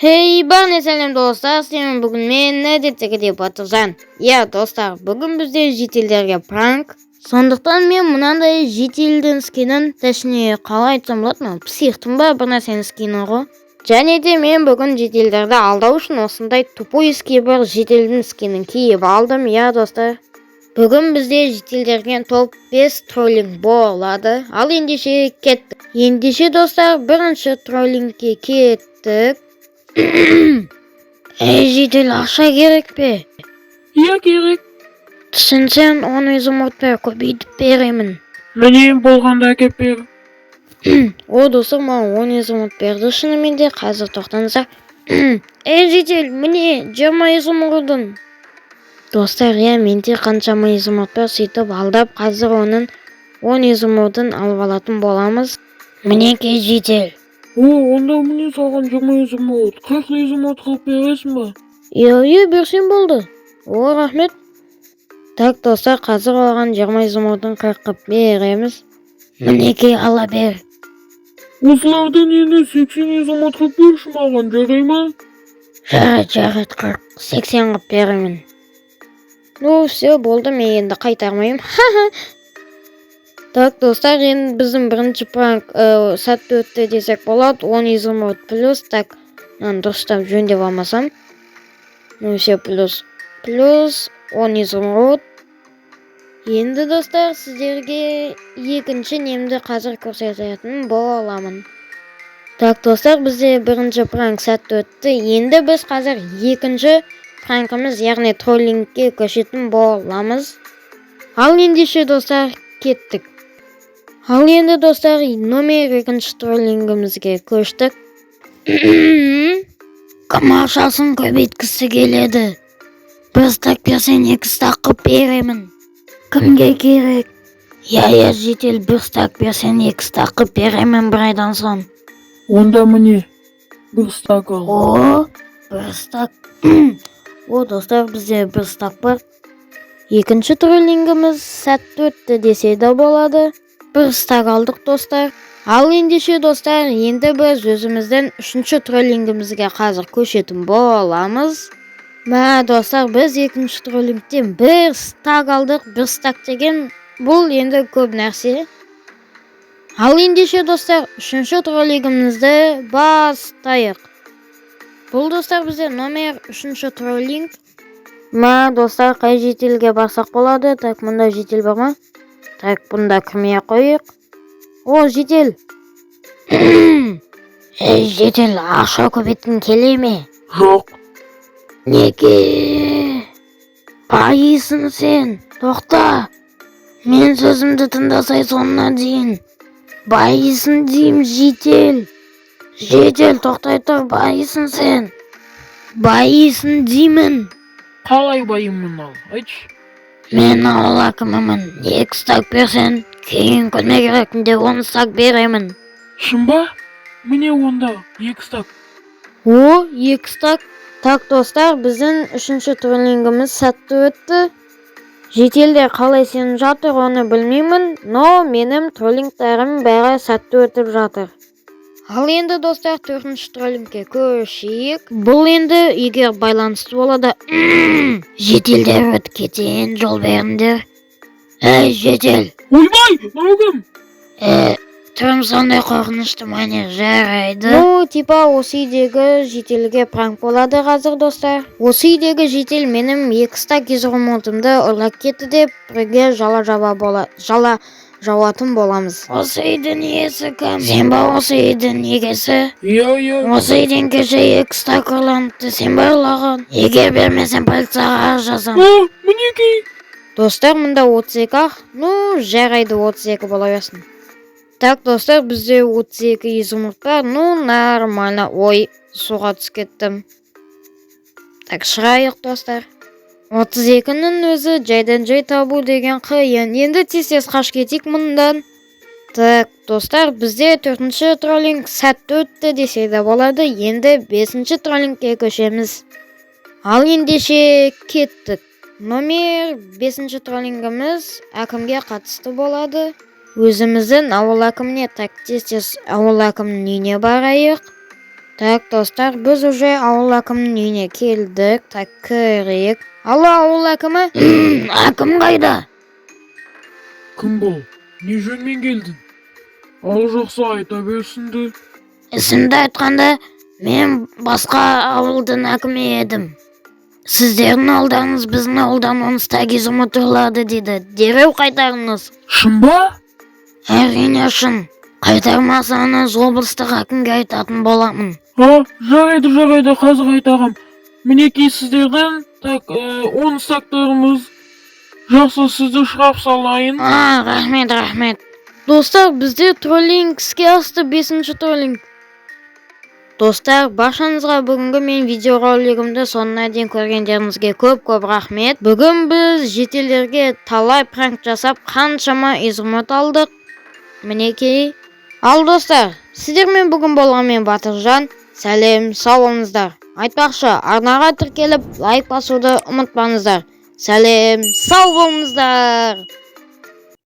Hey bana selam dostlar, sen bugün ne dedik deb atırsan. Ya dostlar, bugün bizde jitillerge prank. Сондықтан мен мынандай жителдің скинін, точнее қалай айтсам болады ма, психтың ба бір нәрсенің скині ғой. Және де мен бүгін жителдерді алдау үшін осындай тупой бір жителдің скинін киіп алдым. Я достар, бүгін бізде жителдерге топ 5 троллинг болады. Ал ендеше кеттік. Ендеше достар, бірінші троллингке кеттік. Жедел ақша керек пе? Иә керек. Түсінсең, оны жұмыртпай көбейтіп беремін. Міне болғанда әкеп бер. О достар, маған 10 жұмырт берді шынымен де. Қазір тоқтаңыздар. Жедел, міне 20 жұмырдың. Достар, менде қаншама жұмырт бар, сөйтіп алдап қазір оның 10 жұмырдың алып алатын боламыз. Мінекей жедел. Онда міне саған 20 жұмырт, 40 жұмырт қылып бересің ба? Иә, берсем болды. Рахмет. Так, достар, қазір оған 20 жұмыртын 40 қылып береміз. Мінекей ала бер. Осылардан енді 80 жұмырт қылып берші маған, жарай ма? Жарайды, 40-80 қылып беремін. Все, болды, мен енді қайтармайым. Так, достар, енді біздің бірінші пранк сәтті өтті десек болады. 10 жұмырт плюс, так, дұрыстап жөндеп алмасам. Все, плюс 10 жұмырт. Енді достар, сіздерге екінші немді қазір көрсететін боламын. Так, достар, бізде бірінші пранк сәтті өтті. Енді біз қазір екінші пранкымыз, яғни троллингке көшетін боламыз. Ал ендеше достар, кеттік. Ал енді достар, номер екінші троллингімізге көштік. Кім ақшасын көбейткісі келеді? Бір стак берсен 2 стак қып беремін. Кімге керек? Я жедел, бір стак берсен 2 стак қып беремін бір айдан соң. Онда міне, бір стак ал. Бір стак. Достар, бізде бір стак бар. Екінші троллингіміз сәтті өтті десе де болады. Бір стак алдық достар. Ал ендеше достар, енді біз өзіміздің үшінші троллингімізге қазір көшетін боламыз. Достар, біз екінші троллингтен бір стак алдық. Бір стак деген бұл енді көп нәрсе. Ал ендеше достар, үшінші троллингімізді бастайық. Бұл достар бізде номер үшінші троллинг. Достар, қай жетелге барсақ болады? Так, мұнда жетел бар ма? Так, бұнда кірмей қойық. Жетел. Жетел, ақша көбейткің келе ме? Жоқ. Неге? Байысың сен. Тоқта. Мен сөзімді тыңдасай соңына дейін. Байысың дейм, жетел. Жетел, тоқтай тұр, байысың сен. Байысың деймін. Қалай байымын ал, айтшы. Мен ауыл әкімімін. 2 стак берсен, кейін күні керекінде 10 стак беремін. Шын ба? Міне онда 2 стак. 2 стак. Так, достар, біздің үшінші троллингіміз сәтті өтті. Жетелдер қалай сеніп жатыр, оны білмеймін, но менің троллингтарым бәрі сәтті өтіп жатыр. Ал енді достар, 4-ші троллингке көшейік. Бұл енді егер байланысты болады. Жетелдер өт кетейін, жол беріңдер. Жетел. Ойбай, мағым. Түрім сондай қорқынышты, мане, жарайды. Типа осы үйдегі жетелге пранк болады қазір достар. Осы үйдегі жетел менің 2 стак жұмыртымды ұрлап кетті деп бірге жала жауатын боламыз. Осы үйдің иесі кім? Сен ба осы үйдің егесі? Иә. Осы үйден кеше 2 стак ұрланыпты, сен ба ұрлаған? Егер бермесен полицияға арыз жазам. Мінекей. Достар, мұнда 32 ақ. Жарайды, 32 бола берсін. Так, достар, бізде 32 жұмырт бар. Нормально. Суға түсіп кеттім. Так, шығайық достар. 32-нің өзі жайдан жай табу деген қиын. Енді тез қаш кетейік мұндан. Так, достар, бізде 4-ші троллинг сәтті өтті десе де болады. Енді 5-ші троллингке көшеміз. Ал ендеше кеттік. Номер 5-ші троллингіміз әкімге қатысты болады. Өзіміздің ауыл әкіміне, так, тез ауыл әкімнің үйіне барайық. Так достар, біз уже ауыл әкімнің үйіне келдік. Так, кірейік. Алло, ауыл әкімі? Әкім қайда? Кім бұл? Не жөнмен келдің? Ал жақсы айта берсінді. Ісімді айтқанда, мен басқа ауылдың әкімі едім. Сіздердің ауылдарыңыз біздің ауылдан 10 кез ұмытылады дейді. Дереу қайтарыңыз. Шын ба? Әрине шын. Қайтармасаңыз облыстық әкімге айтатын боламын. Жарайды, қазір айтағам. Мінекей сіздерден, так, 10 сақтарымыз. Жақсы, сізді шығарып салайын. Рахмет. Достар, бізде троллинг іске асты, 5-ші троллинг. Достар, баршаңызға бүгінгі мен видеоролигімді соңына дейін көргендеріңізге көп рахмет. Бүгін біз жетелерге талай пранк жасап, қаншама изумруд алдық. Мінекей. Ал достар, сіздермен бүгін болған мен Батыржан. Сәлем, сау болыңыздар. Айтпақшы, арнаға тіркеліп, лайк басуды ұмытпаңыздар. Сәлем, сау болыңыздар.